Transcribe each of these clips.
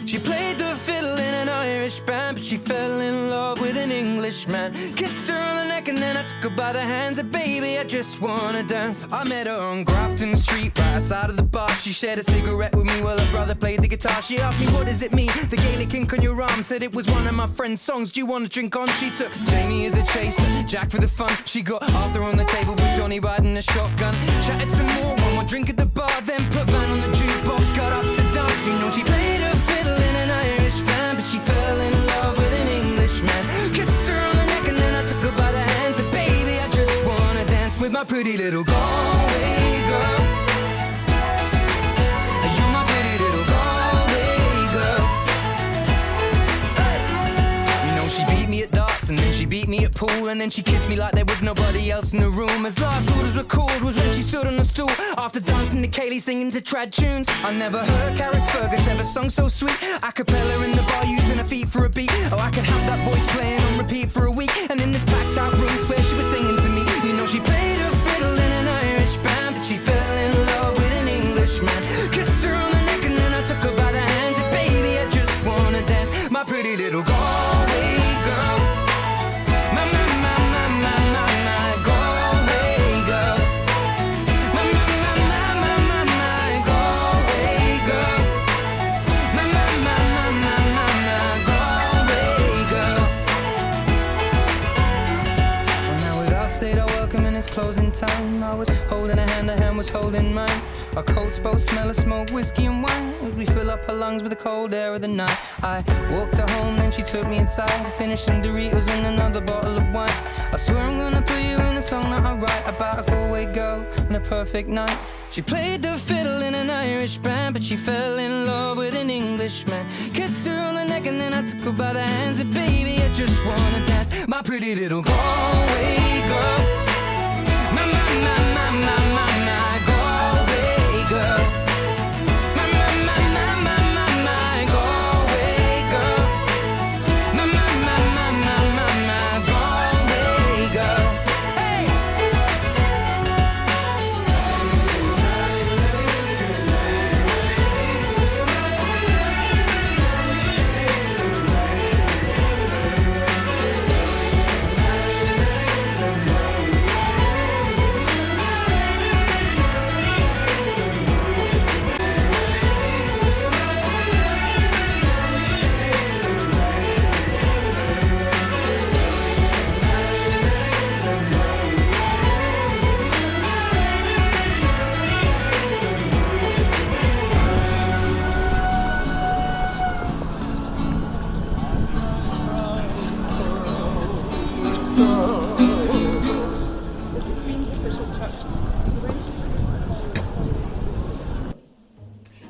She played the fiddle in an Irish band, but she fell in love with an Englishman. Kissed her on the neck and then I took her by the hands. And baby, I just wanna dance. I met her on Grafton Street, right outside of the bar. She shared a cigarette with me while her brother played the guitar. She asked me, what does it mean? The Gaelic ink on your arm. Said it was one of my friend's songs. Do you want to drink on? She took Jamie as a chaser, Jack for the fun. She got Arthur on the table with Johnny riding a shotgun. Chatted some more, one more drink at the bar, then put Van on the jukebox. Got up to dance, you know she played her fiddle in an Irish band, but she fell in love with an Englishman. Kissed her on the neck and then I took her by the hands. And baby, I just wanna dance with my pretty little Galway girl. You're my pretty little Galway girl. Hey. You know she beat me at darts and then she beat me at pool, and then she kissed me like there was nobody else in the room. As last orders were called was when she stood on the stool after dancing to Kaylee singing to trad tunes. I never heard Carrick Fergus ever sung so sweet. A cappella in the bar using her feet for a beat. Oh, I could have that voice playing on repeat for a week. And in this packed out room where she was singing to me. You know she played her fiddle in an Irish band, but she fell in love with an Englishman. Kissed her on the neck and then I took her by the hands. And baby, I just wanna dance, my pretty little Galway girl. My Galway girl. My Galway girl. My Galway girl. Well, now we'd all said our welcome and it's closing time. I was holding her hand was holding mine. Our coats both smell of smoke, whiskey and wine, as we fill up her lungs with the cold air of the night. I walked her home, then she took me inside, finished some Doritos and another bottle of wine. I swear I'm gonna put you in a song that I write about a Galway girl and a perfect night. She played the fiddle in an Irish band, but she fell in love with an Englishman. Kissed her on the neck and then I took her by the hands. And baby, I just wanna dance, my pretty little Galway girl. My Galway girl. My Galway girl. My Galway girl. Hey!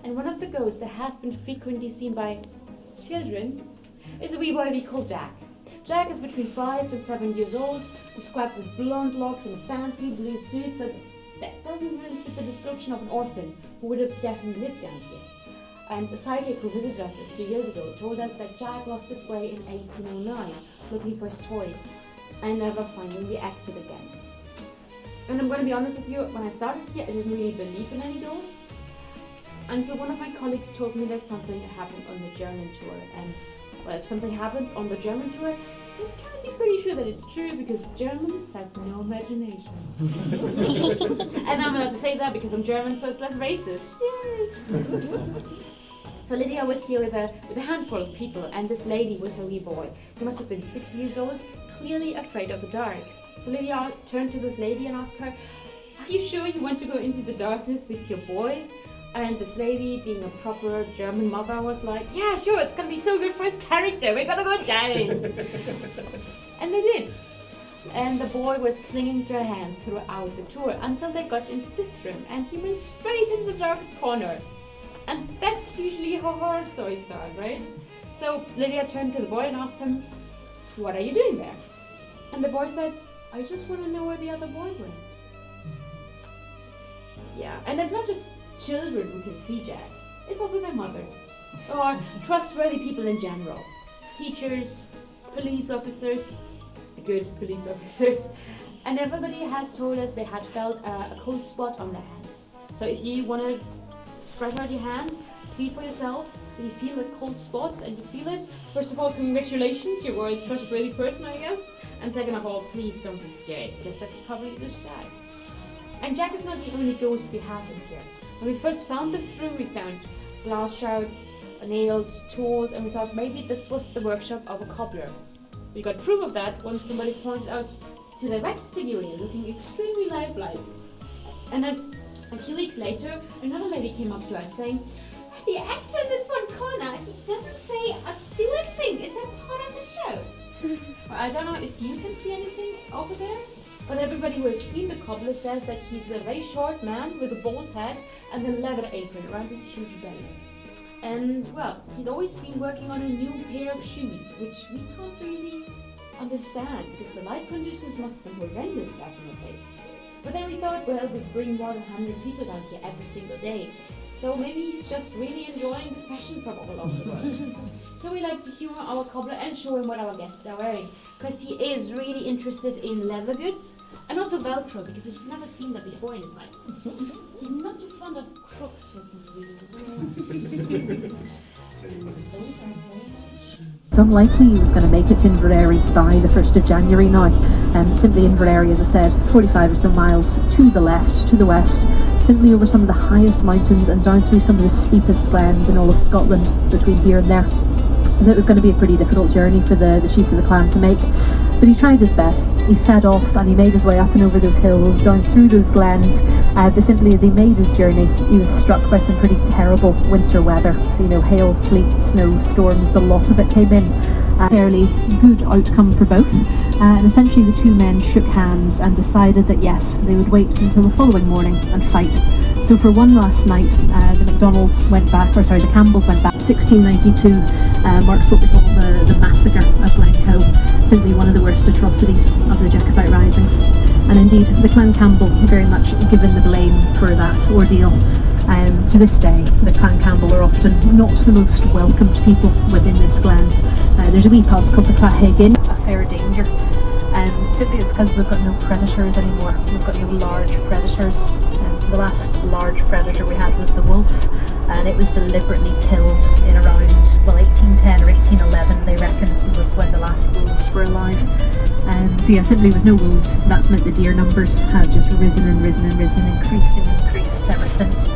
And one of the ghosts that has been frequently seen by children is a wee boy we call Jack. Jack is between 5 and 7 years old, described with blonde locks and a fancy blue suit, so that doesn't really fit the description of an orphan who would have definitely lived down here. And a psychic who visited us a few years ago told us that Jack lost his way in 1809 looking for his toy and never finding the exit again. And I'm going to be honest with you, when I started here I didn't really believe in any ghosts until one of my colleagues told me that something happened on the German tour. And well, if something happens on the German tour, you can be pretty sure that it's true because Germans have no imagination. And I'm allowed to say that because I'm German, so it's less racist. Yay! So Lydia was here with a handful of people and this lady with her wee boy. He must have been 6 years old, clearly afraid of the dark. So Lydia turned to this lady and asked her, "Are you sure you want to go into the darkness with your boy?" And this lady, being a proper German mother, was like, "Yeah, sure, it's gonna be so good for his character, we're gonna go down." And they did. And the boy was clinging to her hand throughout the tour until they got into this room and he went straight into the darkest corner. And that's usually how horror stories start, right? So Lydia turned to the boy and asked him, "What are you doing there?" And the boy said, "I just want to know where the other boy went." Yeah, and it's not just children who can see Jack, it's also their mothers, or trustworthy people in general. Teachers, police officers, good police officers, and everybody has told us they had felt a cold spot on their hand. So if you want to scratch out your hand, see for yourself, You feel the cold spots and you feel it. First of all, congratulations, you're a trustworthy person, I guess. And second of all, please don't be scared, because that's probably just Jack. And Jack is not the only ghost we have in here. When we first found this room, we found glass shards, nails, tools, and we thought maybe this was the workshop of a cobbler. We got proof of that when somebody pointed out to the wax figurine looking extremely lifelike. And then a few weeks later, another lady came up to us saying, "The actor in this one corner, he doesn't say a single thing. Is that part of the show?" Well, I don't know if you can see anything over there, but everybody who has seen the cobbler says that he's a very short man with a bald head and a leather apron around his huge belly. And, well, he's always seen working on a new pair of shoes, which we can't really understand, because the light conditions must have been horrendous back in the place. But then we thought, well, we bring more than 100 people down here every single day, so maybe he's just really enjoying the fashion from all over the world. So we like to humor our cobbler and show him what our guests are wearing, because he is really interested in leather goods and also Velcro, because he's never seen that before in his life. He's not too fond of crooks for some reason. It's unlikely he was going to make it to Inverary by the 1st of January now. Simply Inverary, as I said, 45 or so miles to the left, to the west, simply over some of the highest mountains and down through some of the steepest glens in all of Scotland between here and there. So it was going to be a pretty difficult journey for the chief of the clan to make. But he tried his best. He set off and he made his way up and over those hills, down through those glens. But simply as he made his journey, he was struck by some pretty terrible winter weather. So, hail, sleet, snow, storms, the lot of it came in. A fairly good outcome for both. And essentially the two men shook hands and decided that yes, they would wait until the following morning and fight. So for one last night, the the Campbells went back. 1692 marks what we call the massacre of Glencoe, simply one of the worst atrocities of the Jacobite risings. And indeed, the Clan Campbell very much given the blame for that ordeal. To this day, the Clan Campbell are often not the most welcomed people within this glen. There's a wee pub called the Clahig Inn, a fair danger. Simply it's because we've got no predators anymore. We've got no large predators. So the last large predator we had was the wolf, and it was deliberately killed in around 1810 or 1811, they reckon, was when the last wolves were alive. So yeah, simply with no wolves, that's meant the deer numbers have just risen and risen and risen, increased and increased ever since.